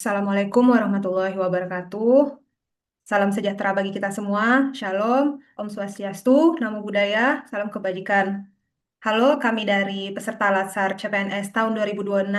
Assalamualaikum warahmatullahi wabarakatuh. Salam sejahtera bagi kita semua. Shalom, Om Swastiastu, Namo Buddhaya, salam kebajikan. Halo, kami dari peserta Latsar CPNS tahun 2026,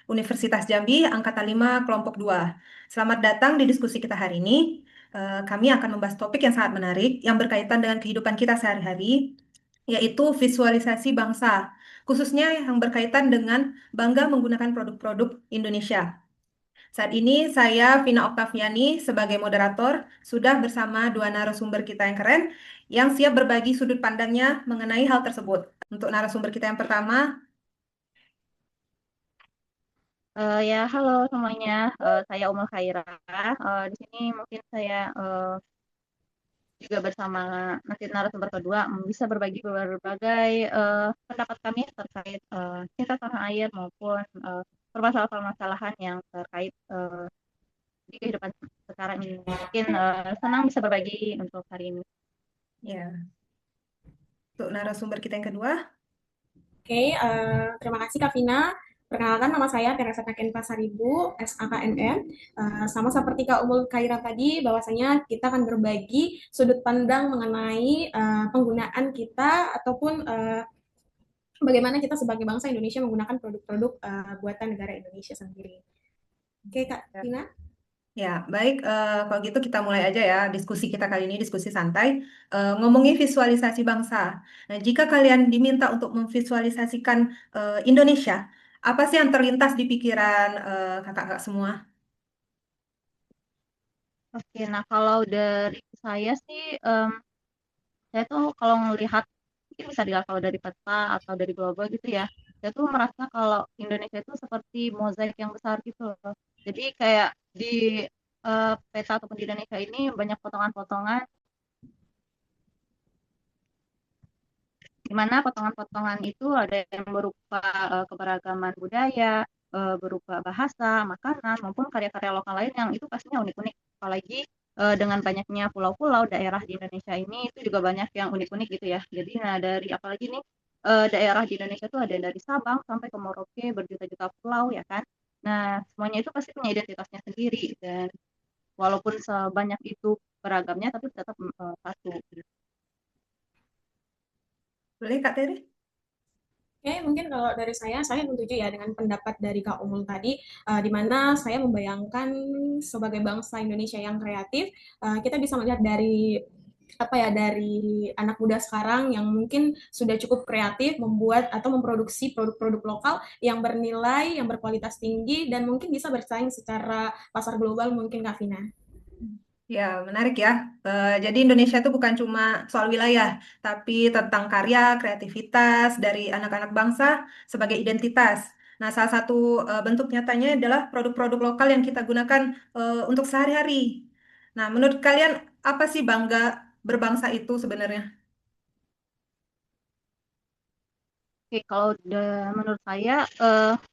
Universitas Jambi, Angkatan 5, Kelompok 2. Selamat datang di diskusi kita hari ini. Kami akan membahas topik yang sangat menarik yang berkaitan dengan kehidupan kita sehari-hari, yaitu visualisasi bangsa, khususnya yang berkaitan dengan bangga menggunakan produk-produk Indonesia. Saat ini saya Vina Oktaviani sebagai moderator sudah bersama dua narasumber kita yang keren yang siap berbagi sudut pandangnya mengenai hal tersebut. Untuk narasumber kita yang pertama, Ya, halo semuanya. Saya Umul Khaira. Di sini mungkin saya juga bersama nanti narasumber kedua bisa berbagi berbagai pendapat kami terkait cinta tanah air maupun permasalahan-permasalahan yang terkait di kehidupan sekarang ini. Mungkin senang bisa berbagi untuk hari ini. ya, untuk narasumber kita yang kedua, Oke, terima kasih Kak Vina. Perkenalkan nama saya Teresa Taken Pasaribu, SAKNN. Sama seperti Kak Umul Kaira tadi, bahwasanya kita akan berbagi sudut pandang mengenai penggunaan kita ataupun bagaimana kita sebagai bangsa Indonesia menggunakan produk-produk buatan negara Indonesia sendiri. Oke Kak ya, Vina. ya, baik. Kalau gitu kita mulai aja ya diskusi kita kali ini, diskusi santai. Ngomongin visualisasi bangsa. Nah, jika kalian diminta untuk memvisualisasikan Indonesia, apa sih yang terlintas di pikiran kakak-kakak semua? Oke, nah kalau dari saya sih, saya tuh kalau melihat mungkin bisa dilihat kalau dari peta atau dari global gitu ya, saya tuh merasa kalau Indonesia itu seperti mozaik yang besar gitu loh. Jadi kayak di peta ataupun di Indonesia ini banyak potongan-potongan, di mana potongan-potongan itu ada yang berupa keberagaman budaya, berupa bahasa, makanan, maupun karya-karya lokal lain yang itu pastinya unik-unik. Apalagi dengan banyaknya pulau-pulau daerah di Indonesia ini itu juga banyak yang unik-unik gitu ya. Jadi nah dari apalagi nih daerah di Indonesia itu ada yang dari Sabang sampai ke Merauke berjuta-juta pulau ya kan. Nah, semuanya itu pasti punya identitasnya sendiri dan walaupun sebanyak itu beragamnya tapi tetap satu. Boleh, Kak Teri? Oke, mungkin kalau dari saya setuju ya dengan pendapat dari Kak Umul tadi, di mana saya membayangkan sebagai bangsa Indonesia yang kreatif, kita bisa melihat dari apa ya dari anak muda sekarang yang mungkin sudah cukup kreatif membuat atau memproduksi produk-produk lokal yang bernilai, yang berkualitas tinggi dan mungkin bisa bersaing secara pasar global mungkin Kak Vina. Ya, menarik ya. Jadi Indonesia itu bukan cuma soal wilayah, tapi tentang karya, kreativitas dari anak-anak bangsa sebagai identitas. Nah, salah satu bentuk nyatanya adalah produk-produk lokal yang kita gunakan untuk sehari-hari. Nah, menurut kalian apa sih bangga berbangsa itu sebenarnya? Oke, kalau menurut saya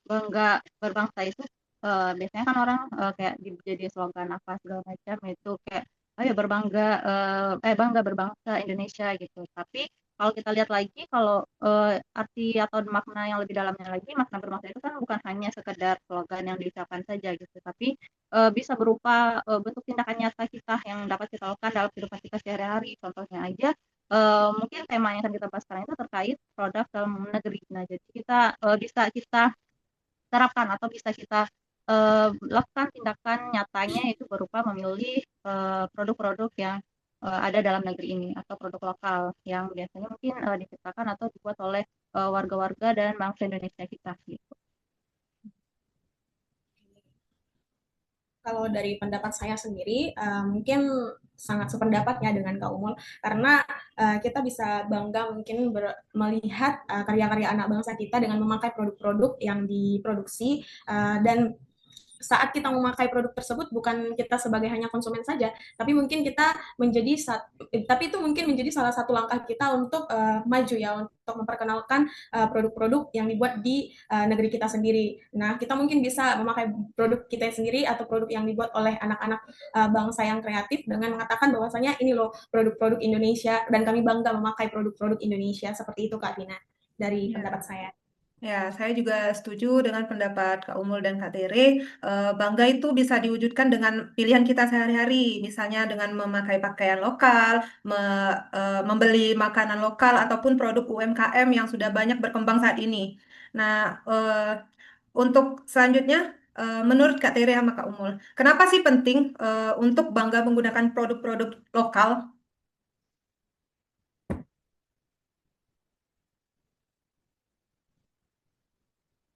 bangga berbangsa itu biasanya kan orang kayak jadi slogan apa segala macam itu kayak ayo berbangga bangga berbangsa Indonesia gitu. Tapi kalau kita lihat lagi kalau arti atau makna yang lebih dalamnya lagi makna berbangsa itu kan bukan hanya sekedar slogan yang diucapkan saja gitu, tapi bisa berupa bentuk tindakan nyata kita yang dapat kita lakukan dalam kehidupan kita sehari-hari. Contohnya aja mungkin tema yang akan kita bahas sekarang itu terkait produk dalam negeri. Nah, jadi kita bisa kita terapkan atau bisa kita lakukan tindakan nyatanya itu berupa memilih produk-produk yang ada dalam negeri ini atau produk lokal yang biasanya mungkin diciptakan atau dibuat oleh warga-warga dan bangsa Indonesia kita gitu. Kalau dari pendapat saya sendiri, mungkin sangat sependapat ya dengan Kak Umul, karena kita bisa bangga mungkin melihat karya-karya anak bangsa kita dengan memakai produk-produk yang diproduksi dan saat kita memakai produk tersebut bukan kita sebagai hanya konsumen saja, tapi mungkin kita tapi itu mungkin menjadi salah satu langkah kita untuk maju ya untuk memperkenalkan produk-produk yang dibuat di negeri kita sendiri. Nah, kita mungkin bisa memakai produk kita sendiri atau produk yang dibuat oleh anak-anak bangsa yang kreatif dengan mengatakan bahwasanya ini loh produk-produk Indonesia dan kami bangga memakai produk-produk Indonesia seperti itu Kak Tina dari Ya. pendapat saya. Ya, saya juga setuju dengan pendapat Kak Umul dan Kak Tere. Bangga itu bisa diwujudkan dengan pilihan kita sehari-hari, misalnya dengan memakai pakaian lokal, membeli makanan lokal, ataupun produk UMKM yang sudah banyak berkembang saat ini. Nah, untuk selanjutnya, menurut Kak Tere sama Kak Umul, kenapa sih penting untuk bangga menggunakan produk-produk lokal?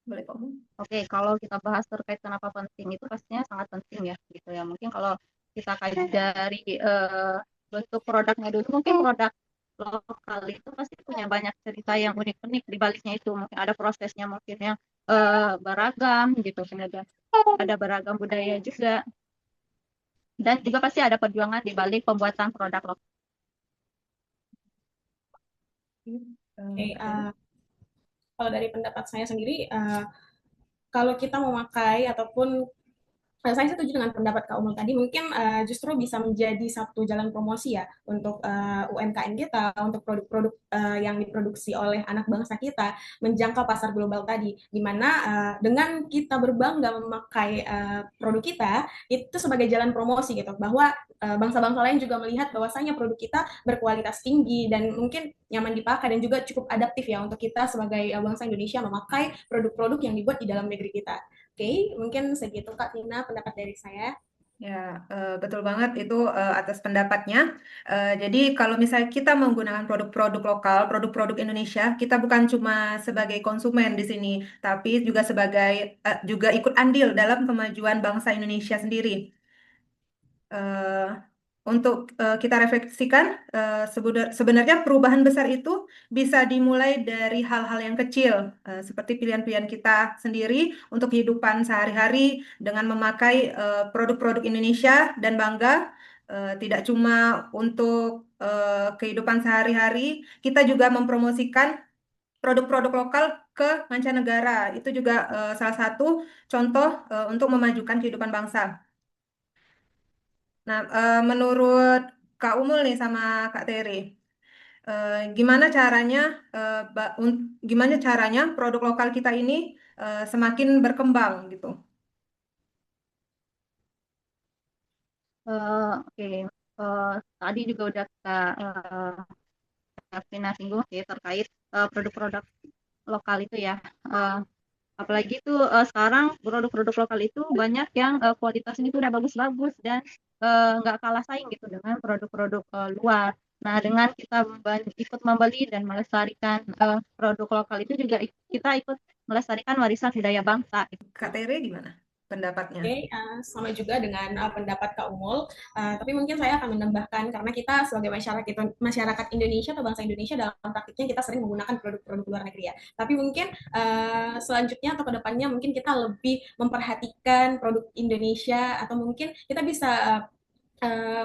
Boleh Kak Umul? Oke, kalau kita bahas terkait kenapa penting itu pastinya sangat penting ya gitu ya. Mungkin kalau kita kayak dari bentuk produknya dulu, mungkin produk lokal itu pasti punya banyak cerita yang unik-unik di baliknya itu. Mungkin ada prosesnya mungkin yang beragam gitu, kemudian ada beragam budaya juga. Dan juga pasti ada perjuangan di balik pembuatan produk lokal. Oke, Kak Tere? kalau dari pendapat saya sendiri, kalau kita memakai ataupun saya setuju dengan pendapat Kak Umul tadi, mungkin justru bisa menjadi satu jalan promosi ya untuk UMKM kita, untuk produk-produk yang diproduksi oleh anak bangsa kita, menjangkau pasar global tadi, di mana dengan kita berbangga memakai produk kita, itu sebagai jalan promosi gitu, bahwa bangsa-bangsa lain juga melihat bahwasanya produk kita berkualitas tinggi dan mungkin nyaman dipakai dan juga cukup adaptif ya untuk kita sebagai bangsa Indonesia memakai produk-produk yang dibuat di dalam negeri kita. Oke, mungkin segitu Kak Tina pendapat dari saya. Ya, betul banget itu atas pendapatnya. Jadi kalau misalnya kita menggunakan produk-produk lokal, produk-produk Indonesia, kita bukan cuma sebagai konsumen di sini, tapi juga juga ikut andil dalam kemajuan bangsa Indonesia sendiri. eh, untuk kita refleksikan, sebenarnya perubahan besar itu bisa dimulai dari hal-hal yang kecil, seperti pilihan-pilihan kita sendiri untuk kehidupan sehari-hari dengan memakai produk-produk Indonesia dan bangga, tidak cuma untuk kehidupan sehari-hari, kita juga mempromosikan produk-produk lokal ke mancanegara. Itu juga salah satu contoh untuk memajukan kehidupan bangsa. Nah, menurut Kak Umul nih sama Kak Teri, gimana caranya, gimana caranya produk lokal kita ini semakin berkembang gitu? Oke, tadi juga udah Kak Vina singgung sih terkait produk-produk lokal itu ya. Eh, Apalagi tuh sekarang produk-produk lokal itu banyak yang kualitasnya itu udah bagus-bagus dan nggak kalah saing gitu dengan produk-produk luar. Nah, dengan kita ikut membeli dan melestarikan produk lokal itu juga kita ikut melestarikan warisan budaya bangsa. Kak Teri gimana pendapatnya? Oke, sama juga dengan pendapat Kak Umul. Tapi mungkin saya akan menambahkan karena kita sebagai masyarakat Indonesia atau bangsa Indonesia dalam praktiknya kita sering menggunakan produk-produk luar negeri ya. Tapi mungkin selanjutnya atau kedepannya mungkin kita lebih memperhatikan produk Indonesia atau mungkin kita bisa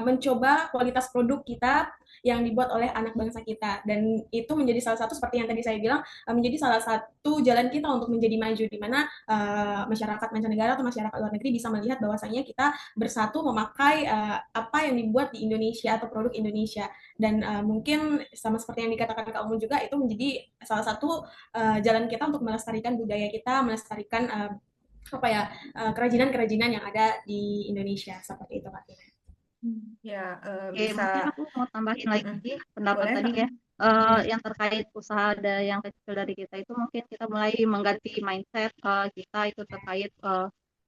mencoba kualitas produk kita yang dibuat oleh anak bangsa kita dan itu menjadi salah satu seperti yang tadi saya bilang menjadi salah satu jalan kita untuk menjadi maju di mana masyarakat mancanegara atau masyarakat luar negeri bisa melihat bahwasanya kita bersatu memakai apa yang dibuat di Indonesia atau produk Indonesia dan mungkin sama seperti yang dikatakan Kak Umu juga itu menjadi salah satu jalan kita untuk melestarikan budaya kita melestarikan apa ya kerajinan-kerajinan yang ada di Indonesia seperti itu Kak Tina. Ya, Oke, bisa. mungkin aku mau tambahin lagi Mm-mm. pendapat Boleh, tadi Kak? ya. Ya. Yang terkait usaha ada yang kecil dari kita itu mungkin kita mulai mengganti mindset kita itu terkait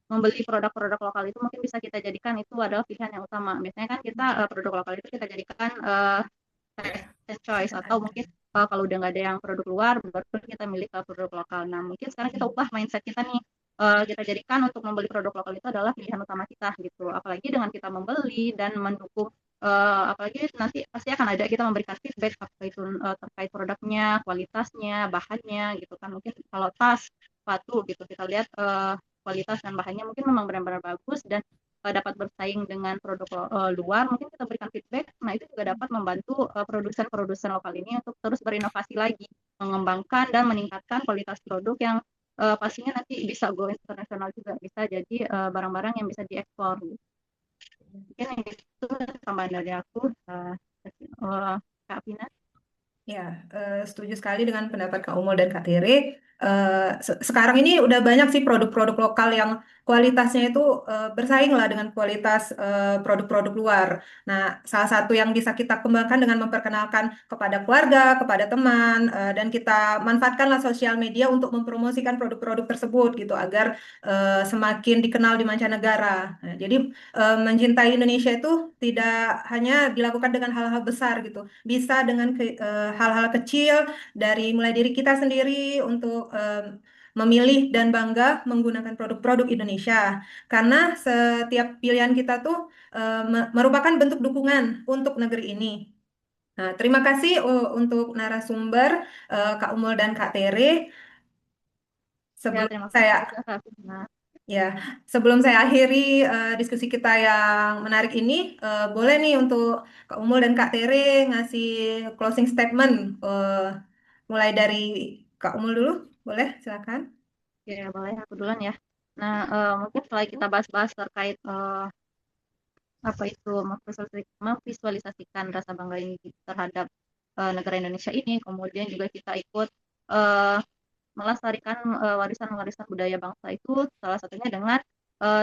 membeli produk-produk lokal itu mungkin bisa kita jadikan itu adalah pilihan yang utama. Biasanya kan kita produk lokal itu kita jadikan second choice atau mungkin kalau udah nggak ada yang produk luar baru kita milih ke produk lokal. Nah mungkin sekarang kita ubah mindset kita nih kita jadikan untuk membeli produk lokal itu adalah pilihan utama kita gitu. Apalagi dengan kita membeli dan mendukung apalagi nanti pasti akan ada kita memberikan feedback apa itu terkait produknya, kualitasnya, bahannya gitu kan. Mungkin kalau tas, sepatu gitu kita lihat kualitas dan bahannya mungkin memang benar-benar bagus dan dapat bersaing dengan produk luar, mungkin kita berikan feedback. Nah, itu juga dapat membantu produsen-produsen lokal ini untuk terus berinovasi lagi, mengembangkan dan meningkatkan kualitas produk yang pastinya nanti bisa go internasional juga, bisa jadi barang-barang yang bisa diekspor. Mungkin itu tambahan dari aku, Kak Vina. Ya, setuju sekali dengan pendapat Kak Umul dan Kak Tere. Sekarang ini udah banyak sih produk-produk lokal yang kualitasnya itu bersaing lah dengan kualitas produk-produk luar. Nah, salah satu yang bisa kita kembangkan dengan memperkenalkan kepada keluarga, kepada teman, dan kita manfaatkanlah sosial media untuk mempromosikan produk-produk tersebut gitu agar semakin dikenal di mancanegara. Nah, jadi mencintai Indonesia itu tidak hanya dilakukan dengan hal-hal besar gitu, bisa dengan hal-hal kecil dari mulai diri kita sendiri untuk memilih dan bangga menggunakan produk-produk Indonesia karena setiap pilihan kita tuh merupakan bentuk dukungan untuk negeri ini. Nah, terima kasih untuk narasumber Kak Umul dan Kak Tere. Ya, Sebelum terima kasih juga saya Kak Vina. Ya, sebelum saya akhiri diskusi kita yang menarik ini, boleh nih untuk Kak Umul dan Kak Tere ngasih closing statement. Mulai dari Kak Umul dulu, boleh? Silakan. Ya, boleh aku duluan ya. Nah, mungkin setelah kita bahas-bahas terkait apa itu memvisualisasikan rasa bangga ini terhadap negara Indonesia ini, kemudian juga kita ikut eh, melestarikan warisan-warisan budaya bangsa itu salah satunya dengan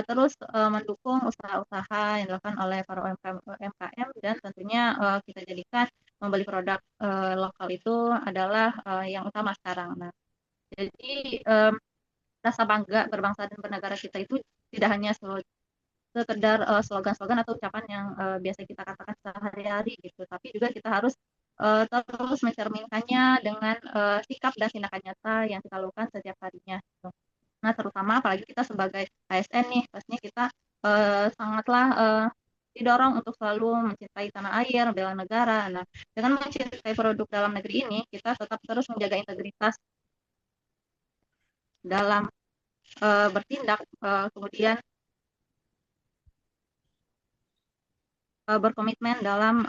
terus mendukung usaha-usaha yang dilakukan oleh para UMKM dan tentunya kita jadikan membeli produk lokal itu adalah yang utama sekarang. Nah, jadi rasa bangga berbangsa dan bernegara kita itu tidak hanya sekedar slogan-slogan atau ucapan yang biasa kita katakan sehari-hari gitu, tapi juga kita harus terus mencerminkannya dengan sikap dan tindakan nyata yang kita lakukan setiap harinya gitu. Nah, terutama apalagi kita sebagai ASN nih, pastinya kita sangatlah didorong untuk selalu mencintai tanah air, bela negara. Nah, dengan mencintai produk dalam negeri ini, kita tetap terus menjaga integritas dalam bertindak, kemudian berkomitmen dalam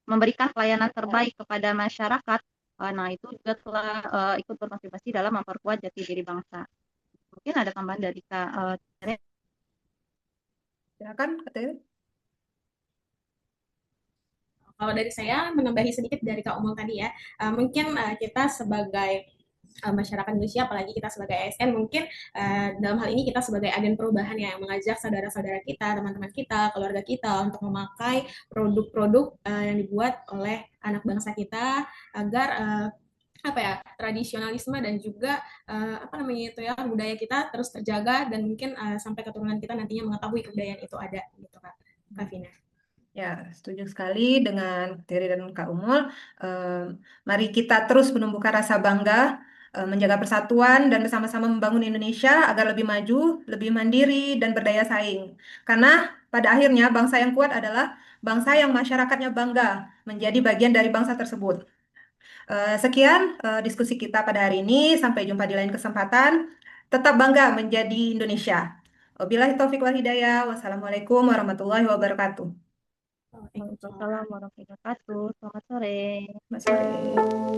memberikan pelayanan terbaik kepada masyarakat. Nah, itu juga telah ikut berkontribusi dalam memperkuat jati diri bangsa. Mungkin ada tambahan dari Kak Tere? Silakan, Kak Tere. Kalau dari saya menambahi sedikit dari Kak Umul tadi ya, mungkin kita sebagai masyarakat Indonesia, apalagi kita sebagai ASN, mungkin dalam hal ini kita sebagai agen perubahan ya, yang mengajak saudara-saudara kita, teman-teman kita, keluarga kita untuk memakai produk-produk yang dibuat oleh anak bangsa kita agar apa ya, tradisionalisme dan juga apa namanya itu ya, budaya kita terus terjaga dan mungkin sampai keturunan kita nantinya mengetahui kebudayaan itu ada gitu Kak Vina. Ya, setuju sekali dengan Tiri dan Kak Umul. Mari kita terus menumbuhkan rasa bangga, menjaga persatuan, dan bersama-sama membangun Indonesia agar lebih maju, lebih mandiri, dan berdaya saing. Karena pada akhirnya bangsa yang kuat adalah bangsa yang masyarakatnya bangga menjadi bagian dari bangsa tersebut. Sekian diskusi kita pada hari ini. Sampai jumpa di lain kesempatan. Tetap bangga menjadi Indonesia. Wabillahi taufiq wal hidayah. Wassalamualaikum warahmatullahi wabarakatuh. Waalaikumsalam. Waalaikumsalam warahmatullahi wabarakatuh. Selamat sore. Selamat sore.